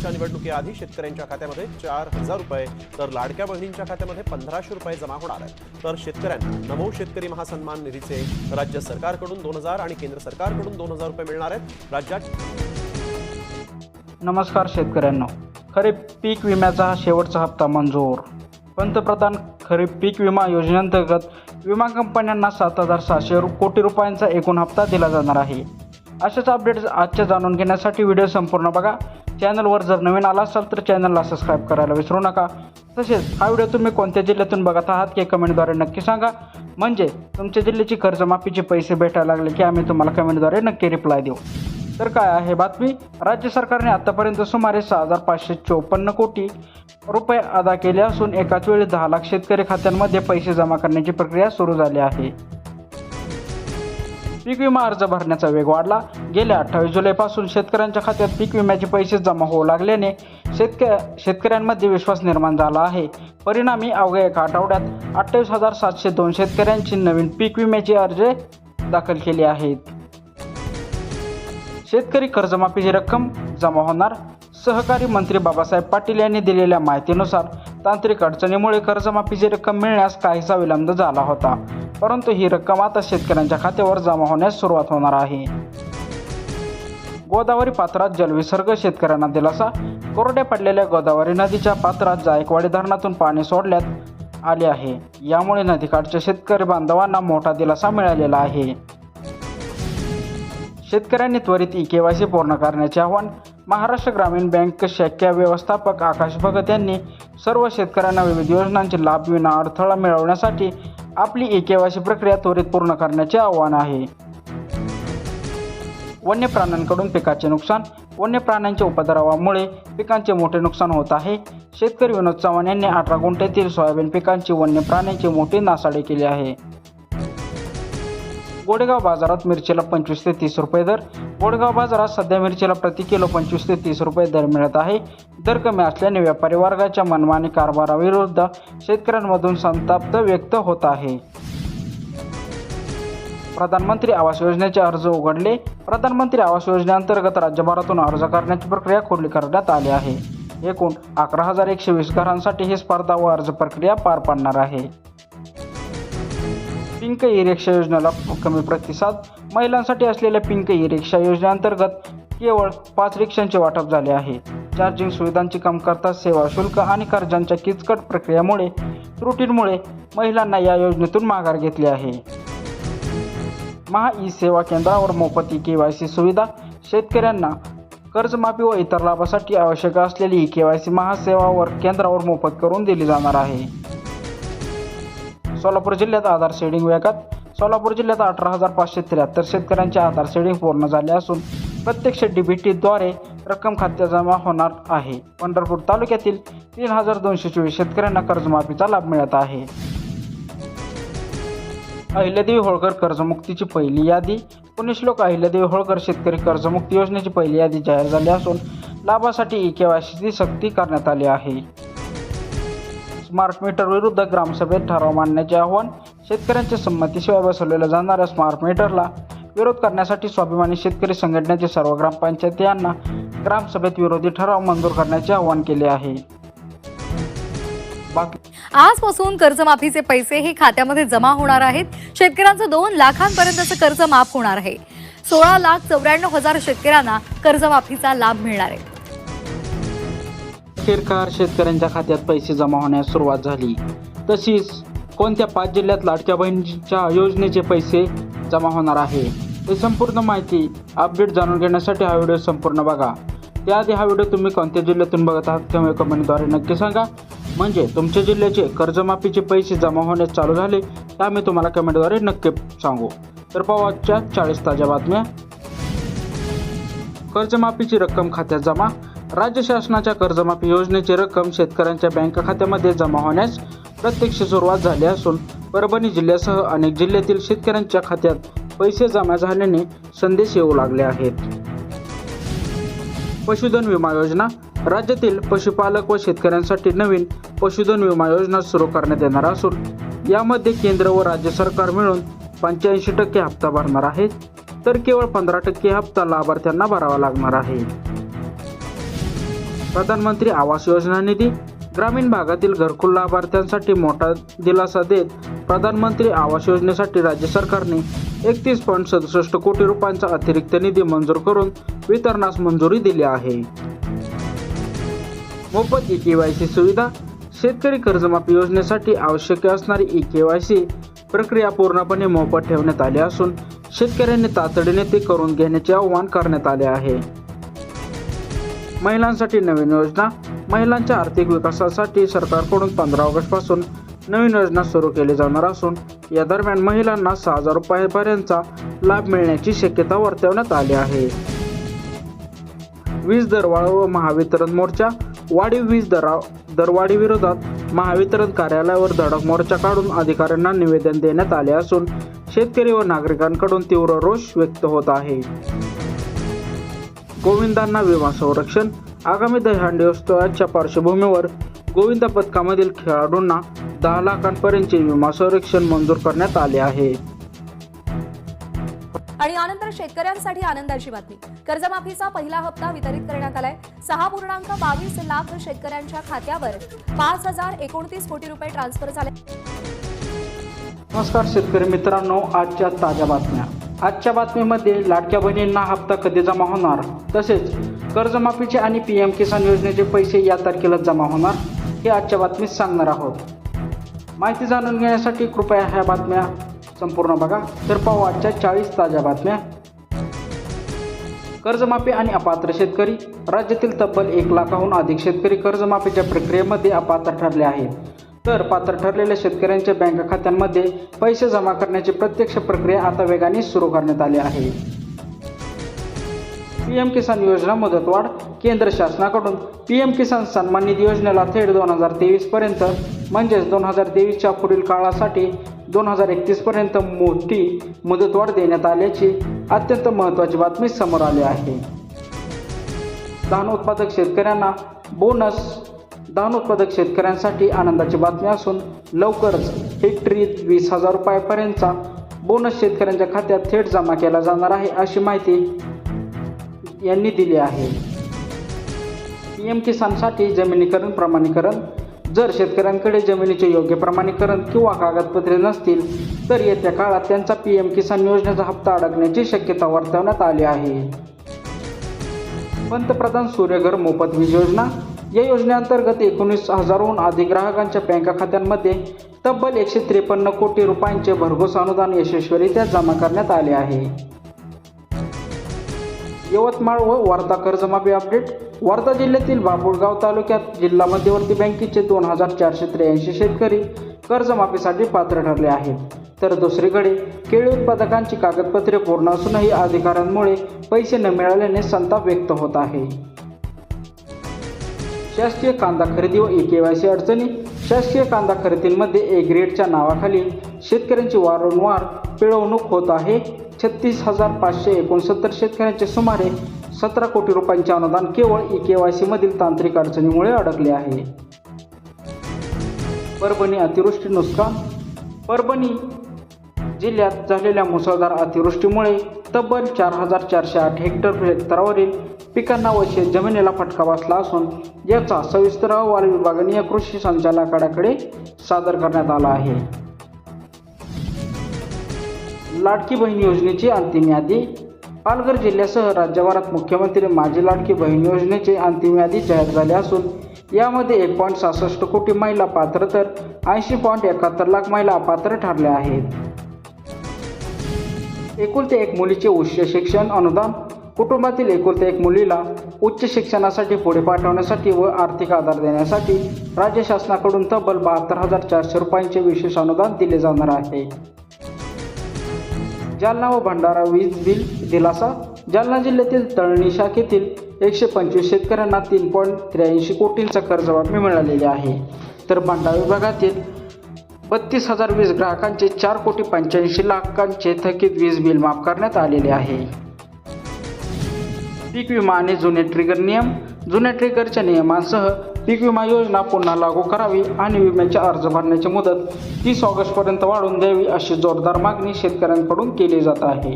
विधानसभेच्या निवडणुकीआधी शेतकऱ्यांच्या खात्यामध्ये 4,000 रुपये तर लाडक्या बहिणींच्या खात्यामध्ये 1,500 रुपये जमा होणार आहेत। तर शेतकऱ्यांना नमो शेतकरी महासन्मान निधीचे राज्य सरकारकडून 2,000 आणि केंद्र सरकारकडून 2,000 रुपये मिळणार आहेत। राज्यात नमस्कार शेतकऱ्यांनो, खरीप पीक विम्याचा शेवटचा हप्ता मंजूर। पंतप्रधान खरीप पीक विमा योजनेअंतर्गत विमा कंपन्यांना 7,700 कोटी रुपयांचा एकूण हप्ता दिला जाणार आहे। अशाच अपडेट्स आजच्या जाणून घेण्यासाठी व्हिडिओ संपूर्ण बघा। चॅनलवर जर नवीन आला असाल तर चॅनलला सबस्क्राईब करायला विसरू नका। तसेच हा व्हिडिओ तुम्ही कोणत्या जिल्ह्यातून बघत आहात हे कमेंटद्वारे नक्की सांगा, म्हणजे तुमच्या जिल्ह्याची कर्जमाफीचे पैसे भेटायला लागले की आम्ही तुम्हाला कमेंटद्वारे नक्की रिप्लाय देऊ। तर काय आहे बातमी, राज्य सरकारने आतापर्यंत सुमारे 6,554 कोटी रुपये अदा केले असून एकाच वेळी 10 लाख शेतकरी खात्यांमध्ये पैसे जमा करण्याची प्रक्रिया सुरू झाली आहे। पीक विमा अर्ज भरण्याचा वेग वाढला। गेल्या 28 जुलैपासून शेतकऱ्यांच्या खात्यात पीक विम्याचे पैसे जमा होऊ लागल्याने शेतकऱ्यांमध्ये विश्वास निर्माण झाला आहे। परिणामी अवघ्या एका आठवड्यात 28,702 शेतकऱ्यांची नवीन पीक विम्याचे अर्ज दाखल केले आहेत। शेतकरी कर्जमाफीची रक्कम जमा होणार। सहकारी मंत्री बाबासाहेब पाटील यांनी दिलेल्या माहितीनुसार तांत्रिक अडचणीमुळे कर्जमाफीची रक्कम मिळण्यास काहीसा विलंब झाला होता, परंतु ही रक्कम आता शेतकऱ्यांच्या खात्यावर जमा होण्यास सुरुवात होणार आहे। गोदावरी पात्रात जलविसर्ग, शेतकऱ्यांना दिलासा। कोरड्या पडलेल्या गोदावरी नदीच्या पात्रात जायकवाडी धरणातून पाणी सोडण्यात आले आहे। यामुळे नदीकाठच्या शेतकरी बांधवांना मोठा दिलासा मिळालेला आहे। शेतकऱ्यांनी त्वरित ई-केवायसी पूर्ण करण्याचे आवाहन। महाराष्ट्र ग्रामीण बँक शाखा व्यवस्थापक आकाश भगत यांनी सर्व शेतकऱ्यांना विविध योजनांचे लाभ विना अडथळा मिळवण्यासाठी आपली ई-केवायसी प्रक्रिया त्वरित पूर्ण करण्याचे आवाहन आहे। वन्य प्राण्यांकडून पिकाचे नुकसान। वन्य प्राण्यांच्या उपद्रवामुळे पिकांचे मोठे नुकसान होत आहे। शेतकरी विनोद चव्हाण यांनी 18 गुंठ्यातील सोयाबीन पिकांची वन्य प्राण्यांची मोठी नासाडी केली आहे। गोडेगाव बाजारात मिरचीला 25 ते 30 रुपये दर। गोडेगाव बाजारात सध्या मिरचीला प्रति किलो 25 ते 30 रुपये दर मिळत आहे। दर कमी असल्याने व्यापारी वर्गाच्या मनमानी कारभाराविरुद्ध शेतकऱ्यांमधून संताप व्यक्त होत आहे। प्रधानमंत्री आवास योजनेचे अर्ज उघडले। प्रधानमंत्री आवास योजनेअंतर्गत राज्यभरातून अर्ज करण्याची प्रक्रिया खुली करण्यात आली आहे। एकूण 11,120 घरांसाठी ही स्पर्धा व अर्ज प्रक्रिया पार पाडणार आहे। पिंक ई रिक्षा योजनेला कमी प्रतिसाद। महिलांसाठी असलेल्या पिंक ई रिक्षा योजनेअंतर्गत केवळ 5 रिक्षांचे वाटप झाले आहे। चार्जिंग सुविधांची कमतरता, सेवा शुल्क आणि कर्जांच्या किचकट प्रक्रियेमुळे त्रुटींमुळे महिलांना या योजनेतून माघार घेतली आहे। महा ई सेवा केंद्रावर मोफत ई-केवायसी सुविधा। शेतकऱ्यांना कर्जमाफी व इतर लाभासाठी आवश्यक असलेली ई-केवायसी महासेवावर केंद्रावर मोफत करून दिली जाणार आहे। सोलापूर जिल्ह्यात आधार शेडिंग वेगात। सोलापूर जिल्ह्यात 18,573 शेतकऱ्यांचे आधार शेडिंग पूर्ण झाले असून प्रत्यक्ष डीबीटीद्वारे रक्कम खात्यात जमा होणार आहे। पंढरपूर तालुक्यातील 3,224 शेतकऱ्यांना कर्जमाफीचा लाभ मिळत आहे। अहिल्यादेवी होळकर कर्जमुक्तीची पहिली यादी। पुण्यश्लोक अहिल्यादेवी होळकर शेतकरी कर्जमुक्ती योजनेची पहिली यादी जाहीर झाली असून लाभासाठी ई-केवायसीची सक्ती करण्यात आली आहे। स्मार्ट मीटर विरुद्ध ग्रामसभेत ठराव मांडण्याचे आवाहन। शेतकऱ्यांच्या संमतीशिवाय बसवलेल्या जाणाऱ्या स्मार्ट मीटरला विरोध करण्यासाठी स्वाभिमानी शेतकरी संघटनेचे सर्व ग्रामपंचायती यांना ग्रामसभेत विरोधी ठराव मंजूर करण्याचे आवाहन केले आहे। आजपासून कर्जमाफीचे पैसे हे खात्यामध्ये जमा होणार आहेत। शेतकऱ्यांचं 2 लाखांपर्यंतचं कर्ज माफ होणार आहे। 16,94,000 शेतकऱ्यांना कर्जमाफीचा लाभ मिळणार आहे। अखेरकार शेतकऱ्यांच्या खात्यात पैसे जमा होण्यास सुरुवात झाली। तशीच कोणत्या 5 जिल्ह्यात लाडक्या बहिणीच्या योजनेचे पैसे जमा होणार आहे हे संपूर्ण माहिती अपडेट जाणून घेण्यासाठी हा व्हिडिओ संपूर्ण बघा। त्याआधी हा व्हिडिओ तुम्ही कोणत्या जिल्ह्यातून बघत आहात तेव्हा कमेंटद्वारे नक्की सांगा, म्हणजे तुमच्या जिल्ह्याचे कर्जमाफीचे पैसे जमा होण्यास चालू झाले तर आम्ही तुम्हाला कमेंटद्वारे नक्की सांगू। तर पाहू आजच्या 40 ताज्या बातम्या। कर्जमाफीची रक्कम खात्यात जमा। राज्य शासनाच्या कर्जमाफी योजनेची रक्कम शेतकऱ्यांच्या बँक खात्यामध्ये जमा होण्यास प्रत्यक्ष सुरुवात झाली असून परभणी जिल्ह्यासह अनेक जिल्ह्यातील शेतकऱ्यांच्या खात्यात पैसे जमा झाल्याने संदेश येऊ लागले आहेत। पशुधन विमा योजना। राज्यातील पशुपालक व शेतकऱ्यांसाठी नवीन पशुधन विमा योजना सुरू करण्यात येणार असून यामध्ये केंद्र व राज्य सरकार मिळून 85% हप्ता भरणार आहेत, तर केवळ 15% हप्ता लाभार्थ्यांना भरावा लागणार आहे। प्रधानमंत्री आवास योजना निधी ग्रामीण भागातील घरकुल लाभार्थ्यांसाठी मोठा दिलासा देत प्रधानमंत्री आवास योजनेसाठी राज्य सरकारने 31.67 कोटी रुपयांचा अतिरिक्त निधी मंजूर करून वितरणास मंजुरी दिली आहे. मोफत ई-केवायसी सुविधा शेतकरी कर्जमाफी योजनेसाठी आवश्यक असणारी ई-केवायसी प्रक्रिया पूर्णपणे मोफत ठेवण्यात आली असून शेतकऱ्यांनी तातडीने ते करून घेण्याचे आवाहन करण्यात आले आहे. महिलांसाठी नवीन योजना महिलांच्या आर्थिक विकासासाठी सरकारकडून 15 ऑगस्टपासून नवीन योजना सुरू केली जाणार असून या दरम्यान महिलांना 6,000 रुपयांपर्यंतचा लाभ मिळण्याची शक्यता वर्तवण्यात आली आहे. वीज दरवाढ व महावितरण मोर्चा वाढीव वीज दरवाढी विरोधात महावितरण कार्यालयावर धडक मोर्चा काढून अधिकाऱ्यांना निवेदन देण्यात आले असून शेतकरी व नागरिकांकडून तीव्र रोष व्यक्त होत आहे. गोविंदांना विमा संरक्षण आगामी दहीहंडी उत्सवाच्या पार्श्वभूमीवर गोविंदा पथकामधील खेळाडूंना 10 लाखांपर्यंतचे विमा संरक्षण मंजूर करण्यात आले आहे. आणि यानंतर शेतकऱ्यांसाठी आनंदाची बातमी. कर्जमाफीचा पहिला हप्ता वितरित करण्यात आलाय. 6.22 लाख शेतकऱ्यांच्या खात्यावर 5,029 कोटी रुपये ट्रान्सफर झाले. नमस्कार शेतकरी मित्रांनो, आजच्या ताज्या बातम्या. आजच्या बातमीमध्ये लाडक्या बहिणींना हप्ता कधी जमा होणार, तसेच कर्जमाफीचे आणि PM किसान योजनेचे पैसे या तारखेला जमा होणार हे आजच्या बातमीत सांगणार आहोत. माहिती जाणून घेण्यासाठी कृपया ह्या बातम्या संपूर्ण बघा. तर पाहू आजच्या 40 ताज्या बातम्या. कर्जमाफी आणि अपात्र शेतकरी. राज्यातील तब्बल 1 लाखाहून अधिक शेतकरी कर्जमाफीच्या प्रक्रियेमध्ये अपात्र ठरले आहेत. तर पात्र ठरलेल्या शेतकऱ्यांच्या बँक खात्यांमध्ये पैसे जमा करण्याची प्रत्यक्ष प्रक्रिया आता वेगाने सुरू करण्यात आली आहे. PM किसान योजना मुदतवाढ. केंद्र शासनाकडून PM किसान सन्मान निधी योजनेला थेट 2023 पर्यंत म्हणजेच 2023च्या पुढील काळासाठी 2031 पर्यंत मोठी मुदतवाढ देण्यात आल्याची अत्यंत महत्त्वाची बातमी समोर आली आहे. धान उत्पादक शेतकऱ्यांना बोनस. धान उत्पादक शेतकऱ्यांसाठी आनंदाची बातमी असून लवकरच हेक्टरी 20,000 रुपयांपर्यंतचा बोनस शेतकऱ्यांच्या खात्यात थेट जमा केला जाणार आहे, अशी माहिती यांनी दिली आहे. PM किसानसाठी जमिनीकरण प्रमाणीकरण. जर शेतकऱ्यांकडे जमिनीचे योग्य प्रमाणीकरण किंवा कागदपत्रे नसतील तर येत्या काळात त्यांचा PM किसान योजनेचा हप्ता अडकण्याची शक्यता वर्तवण्यात आली आहे. पंतप्रधान सूर्यघर मोफत वीज योजना. या योजनेअंतर्गत 19,000हून अधिक ग्राहकांच्या बँक खात्यांमध्ये तब्बल 153 कोटी रुपयांचे भरघोस अनुदान यशस्वीरित्या जमा करण्यात आले आहे. यवतमाळ व वर्धा कर्जमाफी अपडेट. वर्धा जिल्ह्यातील बाभुळगाव तालुक्यात जिल्हा मध्यवर्ती बँकेचे 2,483 शेतकरी कर्जमाफीसाठी पात्र ठरले आहेत. तर दुसरीकडे केळी उत्पादकांची कागदपत्रे पूर्ण असूनही अधिकाऱ्यांमुळे पैसे न मिळाल्याने संताप व्यक्त होत आहे. शासकीय कांदा खरेदी व ई-केवायसी अडचणी. शासकीय कांदा खरेदीमध्ये A ग्रेडच्या नावाखाली शेतकऱ्यांची वारंवार पिळवणूक होत आहे. 36,569 शेतकऱ्यांचे सुमारे 17 कोटी रुपयांचे अनुदान केवळ ई-केवायसी मधील तांत्रिक अडचणीमुळे अडकले आहे. परभणी अतिवृष्टी नुकसान. परभणी जिल्ह्यात झालेल्या मुसळधार अतिवृष्टीमुळे तब्बल 4,408 हेक्टर क्षेत्रावरील पिकांना व शेतजमिनीला फटका बसला असून याचा सविस्तर अहवाल विभागीय कृषी संचालकांकडे सादर करण्यात आला आहे. लाडकी बहीण योजनेची अंतिम यादी. पालघर जिल्ह्यासह राज्यभरात मुख्यमंत्री माझी लाडकी बहीण योजनेची अंतिम यादी जाहीर झाली असून यामध्ये 1.66 कोटी महिला पात्र तर 80.71 लाख महिला अपात्र ठरल्या आहेत. एकुलते एक मुलीचे उच्च शिक्षण अनुदान. कुटुंबातील एकुलत्या एक मुलीला उच्च शिक्षणासाठी पुढे पाठवण्यासाठी व आर्थिक आधार देण्यासाठी राज्य शासनाकडून तब्बल 72,400 रुपयांचे विशेष अनुदान दिले जाणार आहे. जालना व भंडारा वीज बिल दिलासा. जालना जिल्ह्यातील तळणी शाखेतील 125 शेतकऱ्यांना 3.83 कोटींचा कर्जमाफी मिळालेली आहे. तर भंडारा विभागातील 32,000 वीज ग्राहकांचे 4,85 लाखांचे थकीत वीज बिल माफ करण्यात आलेले आहे. पीक विमा आणि जुने ट्रिगर नियम. जुन्या ट्रिगरच्या नियमांसह पीक विमा योजना पुन्हा लागू करावी आणि विम्याचे अर्ज भरण्याची मुदत 30 ऑगस्टपर्यंत वाढवून द्यावी अशी जोरदार मागणी शेतकऱ्यांकडून केली जात आहे.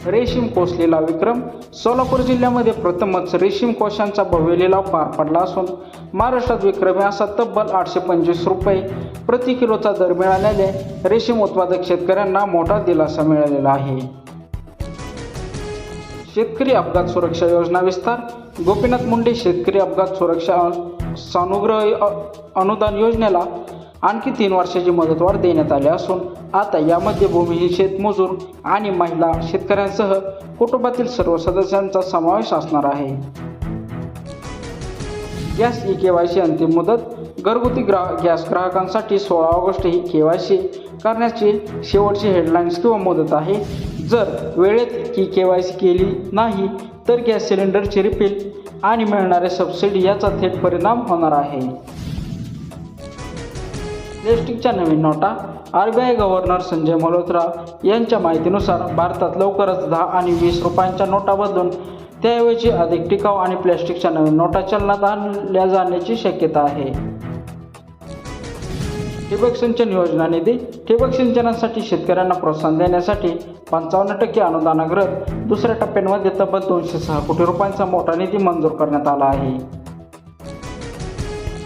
रेशीम कोसलेला विक्रम. सोलापूर जिल्ह्यामध्ये प्रथमच रेशीम कोशांचा भव्य लिलाव पार पडला असून महाराष्ट्रात विक्रमी असा तब्बल 825 रुपये प्रति किलोचा दर मिळाल्याने रेशीम उत्पादक शेतकऱ्यांना मोठा दिलासा मिळालेला आहे. शेतकरी अपघात सुरक्षा योजना विस्तार. गोपीनाथ मुंडे शेतकरी अपघात सुरक्षा सानुग्रह अनुदान योजनेला आणखी 3 वर्षाची मुदतवाढ देण्यात आली असून आता यामध्ये भूमिहीन शेतमजूर आणि महिला शेतकऱ्यांसह कुटुंबातील सर्व सदस्यांचा समावेश असणार आहे. गॅस KYC अंतिम मुदत. घरगुती गॅस ग्राहकांसाठी 16 ऑगस्ट ही KYC करण्याची शेवटची हेडलाईन्स किंवा मुदत आहे. जर वेळेत KYC केली नाही तर गॅस सिलेंडरची रिफिल आणि मिळणाऱ्या सबसिडी याचा थेट परिणाम होणार आहे. प्लॅस्टिकच्या नवीन नोटा. RBI गव्हर्नर संजय मल्होत्रा यांच्या माहितीनुसार भारतात लवकरच 10 आणि 20 रुपयांच्या नोटा बदलून त्याऐवजी अधिक टिकाऊ आणि प्लॅस्टिकच्या नवीन नोटा चलनात आणल्या जाण्याची शक्यता आहे. ठिबक सिंचन योजना निधी. ठिबक सिंचनासाठी शेतकऱ्यांना प्रोत्साहन देण्यासाठी 55% अनुदानाग्रह दुसऱ्या टप्प्यामध्ये तब्बल 206 कोटी रुपयांचा मोठा निधी मंजूर करण्यात आला आहे.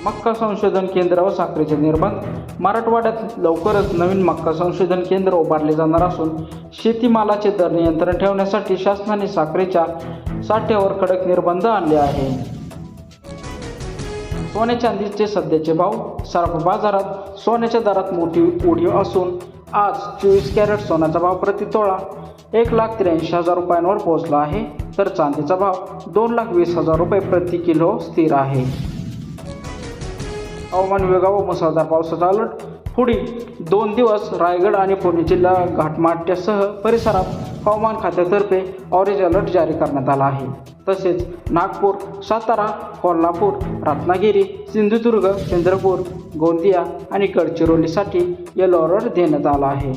मक्का संशोधन केंद्र व साखरेचे निर्बंध. मराठवाड्यात लवकरच नवीन मक्का संशोधन केंद्र उभारले जाणार असून शेतीमालाचे दर नियंत्रण ठेवण्यासाठी शासनाने साखरेच्या साठ्यावर कडक निर्बंध आणले आहे. सोने चांदीचे सध्याचे भाव. सराफ बाजारात सोन्याच्या दरात मोठी उडी असून आज 24 कॅरेट सोन्याचा भाव प्रति तोळा 1,83,000 रुपयांवर पोहोचला आहे, तर चांदीचा भाव 2,20,000 रुपये प्रति किलो स्थिर आहे. हवामान विभागावर मुसळधार पावसाचा अलर्ट. पुढील 2 दिवस रायगड आणि पुणे जिल्हा घाटमाथ्यासह परिसरात हवामान खात्यातर्फे ऑरेंज अलर्ट जारी करण्यात आला आहे. तसेच नागपूर, सातारा, कोल्हापूर, रत्नागिरी, सिंधुदुर्ग, चंद्रपूर, गोंदिया आणि गडचिरोलीसाठी येलो अलर्ट देण्यात आला आहे.